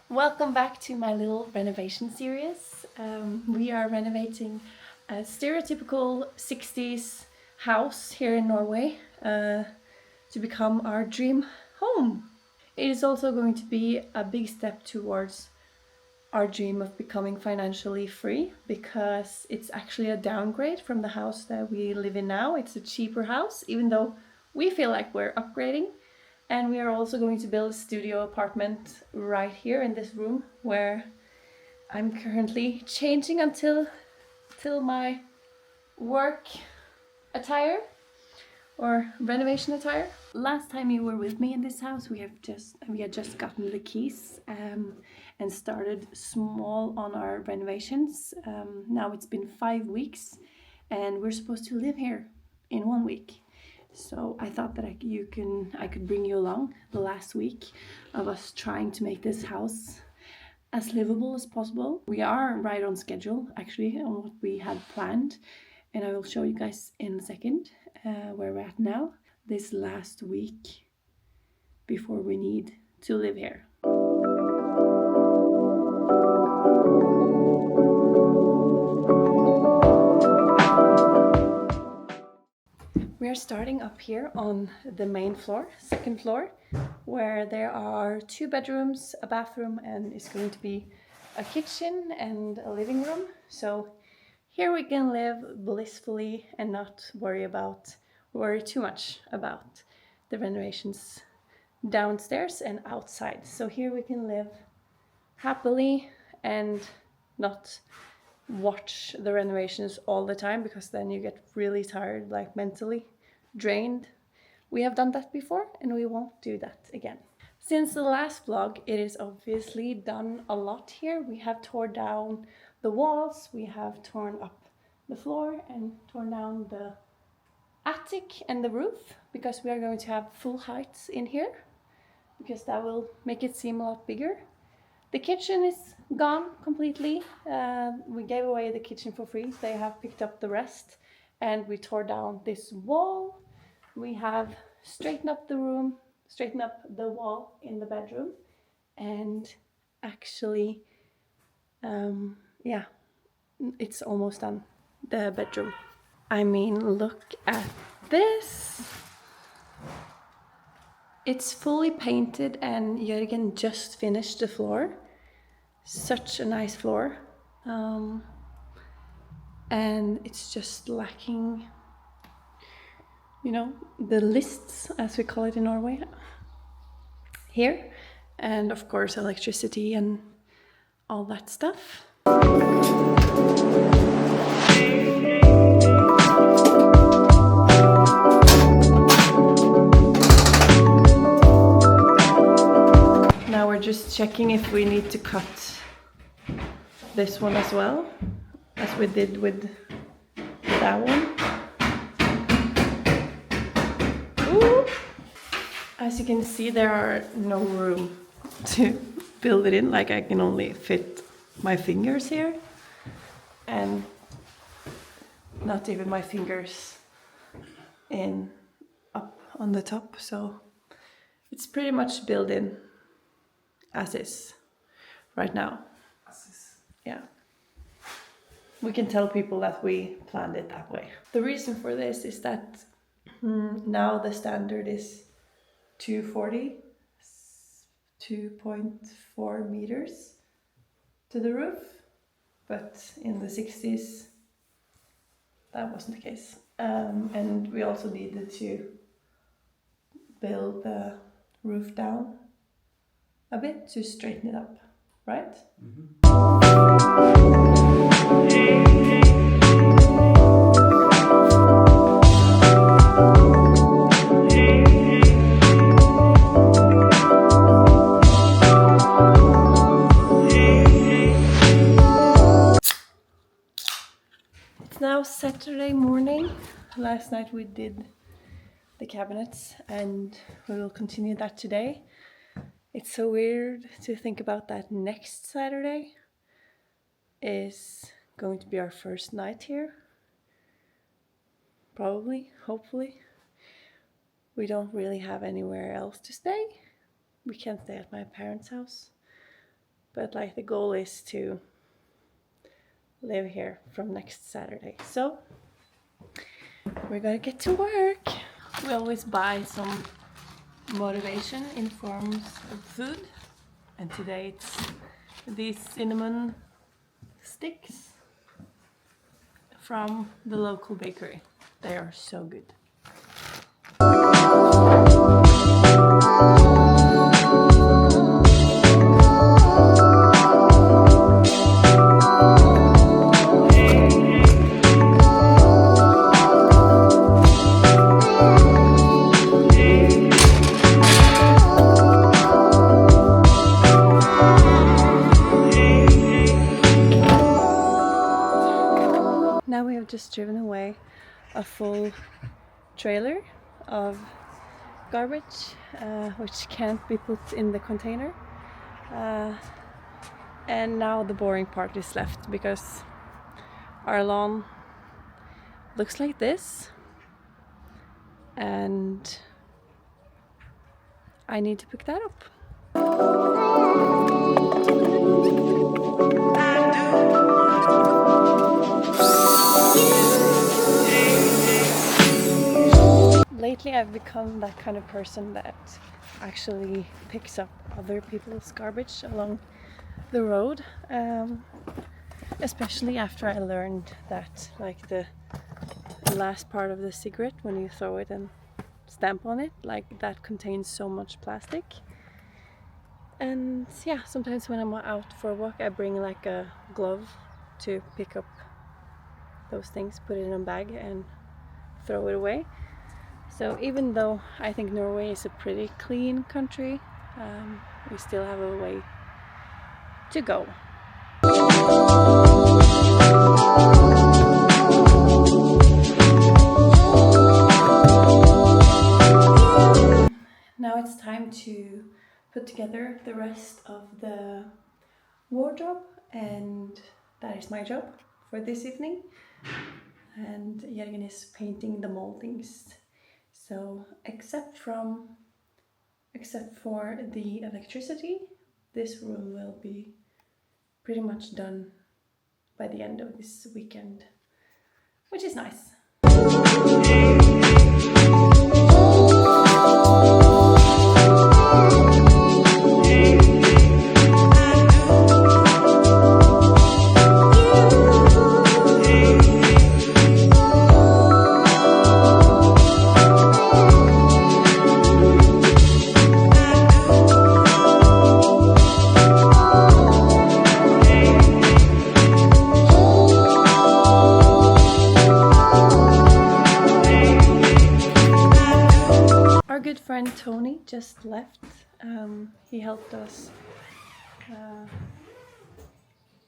Welcome back to my little renovation series. We are renovating a stereotypical 60s house here in Norway to become our dream home. It is also going to be a big step towards our dream of becoming financially free because it's actually a downgrade from the house that we live in now. It's a cheaper house, even though we feel like we're upgrading. And we are also going to build a studio apartment right here in this room where I'm currently changing until my work attire or renovation attire. Last time you were with me in this house, we had just gotten the keys and started small on our renovations. Now it's been 5 weeks and we're supposed to live here in 1 week. So I thought that I could bring you along the last week of us trying to make this house as livable as possible. We are right on schedule actually on what we had planned, and I will show you guys in a second where we're at now, this last week before we need to live here. We are starting up here on the main floor, second floor, where there are 2 bedrooms, a bathroom, and it's going to be a kitchen and a living room. So here we can live blissfully and not worry too much about the renovations downstairs and outside. So here we can live happily and not watch the renovations all the time, because then you get really tired, like mentally drained. We have done that before and we won't do that again. Since the last vlog, it is obviously done a lot here. We have torn down the walls, we have torn up the floor and torn down the attic and the roof, because we are going to have full heights in here, because that will make it seem a lot bigger. The kitchen is gone completely. We gave away the kitchen for free. They have picked up the rest, and we tore down this wall. We have straightened up the room, straightened up the wall in the bedroom, and actually, yeah, it's almost done, the bedroom. I mean, look at this. It's fully painted and Jørgen just finished the floor. Such a nice floor. And it's just lacking, the lists, as we call it in Norway, here. And of course, electricity and all that stuff. Now we're just checking if we need to cut this one as well, as we did with that one. Ooh. As you can see, there are no room to build it in. Like, I can only fit my fingers here, and not even my fingers in up on the top. So it's pretty much built in as is right now. Yeah. We can tell people that we planned it that way. The reason for this is that now the standard is 2.4 meters to the roof, but in the 60s that wasn't the case. And we also needed to build the roof down a bit to straighten it up, right? It's now Saturday morning. Last night we did the cabinets and we will continue that today. It's so weird to think about that next Saturday is going to be our first night here. Probably, hopefully. We don't really have anywhere else to stay. We can't stay at my parents' house. but like the goal is to live here from next Saturday. So we're gonna get to work. We always buy some motivation in forms of food, and today it's these cinnamon sticks from the local bakery. They are so good. Now we have just driven away a full trailer of garbage, which can't be put in the container. And now the boring part is left, because our lawn looks like this, and I need to pick that up. Lately I've become that kind of person that actually picks up other people's garbage along the road, especially after I learned that like the last part of the cigarette, when you throw it and stamp on it, like that contains so much plastic. And yeah, sometimes when I'm out for a walk I bring like a glove to pick up those things, put it in a bag and throw it away. So even though I think Norway is a pretty clean country, we still have a way to go. Now it's time to put together the rest of the wardrobe, and that is my job for this evening. And Jørgen is painting the moldings. So except for the electricity, this room will be pretty much done by the end of this weekend, which is nice. Friend Tony just left. He helped us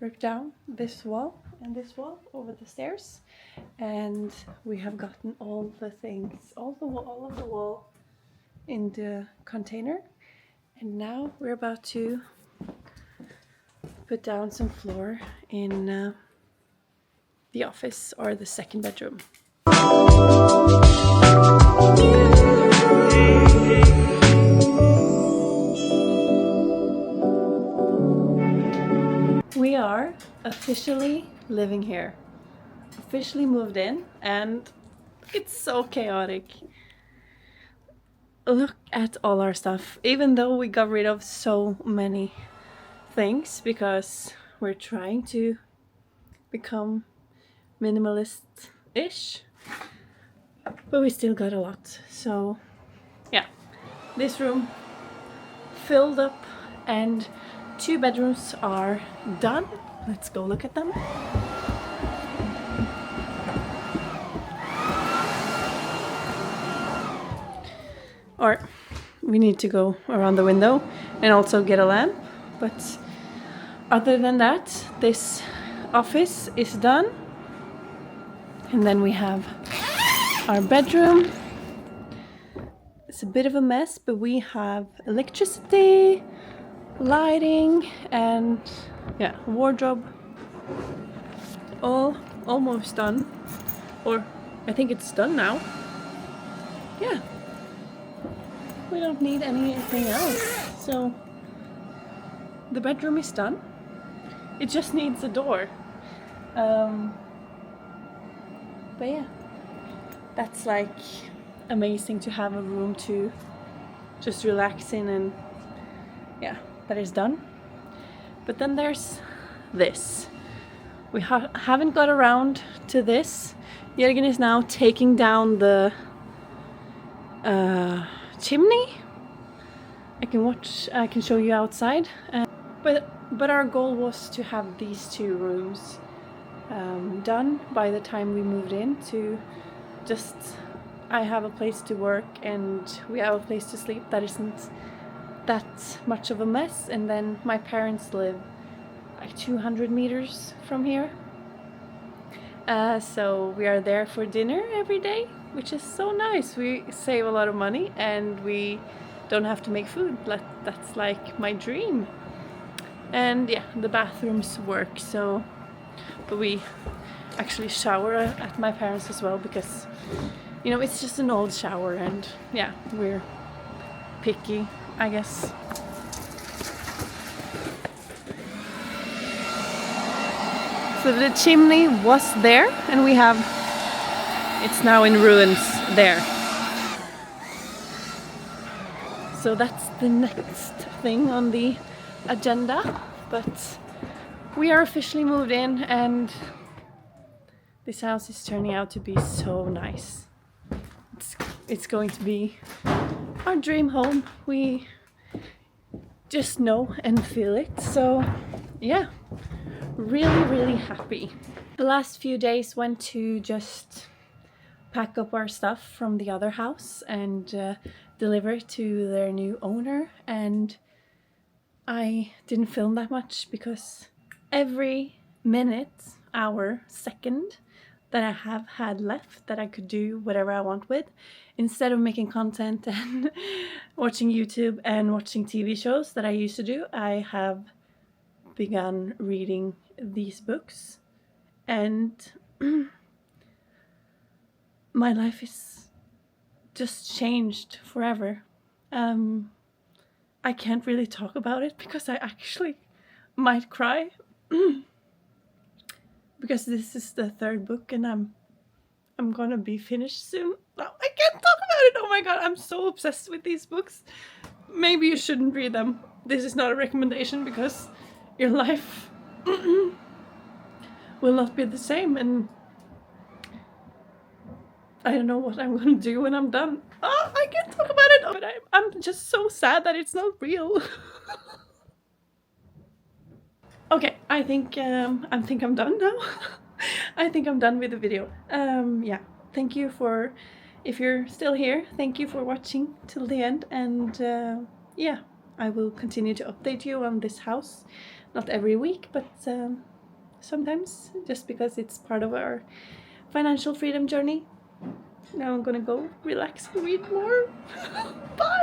rip down this wall and this wall over the stairs, and we have gotten all the things, all of the wall in the container, and now we're about to put down some floor in the office or the second bedroom. We are officially living here, officially moved in, and it's so chaotic. Look at all our stuff, even though we got rid of so many things because we're trying to become minimalist-ish, but we still got a lot. So yeah, this room filled up and 2 bedrooms are done. Let's go look at them. Or we need to go around the window and also get a lamp, but other than that, this office is done. And then we have our bedroom. It's a bit of a mess, but we have electricity, lighting, and yeah, wardrobe all almost done, or I think it's done now. Yeah, we don't need anything else, so the bedroom is done. It just needs a door. But yeah, that's like amazing to have a room to just relax in, and yeah, that is done. But then there's this. We haven't got around to this. Jørgen is now taking down the chimney. I can show you outside. But our goal was to have these two rooms done by the time we moved in, to just I have a place to work and we have a place to sleep that isn't that much of a mess, and then my parents live like 200 meters from here, so we are there for dinner every day, which is so nice. We save a lot of money and we don't have to make food. That's like my dream. And yeah, the bathrooms work, so but we actually shower at my parents as well, because you know, it's just an old shower, and yeah, we're picky, I guess. So the chimney was there, and it's now in ruins there. So that's the next thing on the agenda, but we are officially moved in, and this house is turning out to be so nice. It's going to be our dream home. We just know and feel it. So yeah, really happy. The last few days went to just pack up our stuff from the other house and deliver it to their new owner, and I didn't film that much because every minute, hour, second that I have had left that I could do whatever I want with, instead of making content and watching YouTube and watching TV shows that I used to do, I have begun reading these books, and my life is just changed forever. I can't really talk about it because I actually might cry because this is the third book and I'm gonna be finished soon. No, I can't talk about it. Oh my god, I'm so obsessed with these books. Maybe you shouldn't read them. This is not a recommendation because your life will not be the same, and I don't know what I'm gonna do when I'm done. Oh, I can't talk about it, but I'm just so sad that it's not real. Okay, I think I'm done now. I think I'm done with the video. Yeah, thank you for, if you're still here, thank you for watching till the end, and yeah, I will continue to update you on this house, not every week, but sometimes, just because it's part of our financial freedom journey. Now I'm gonna go relax and read more. Bye!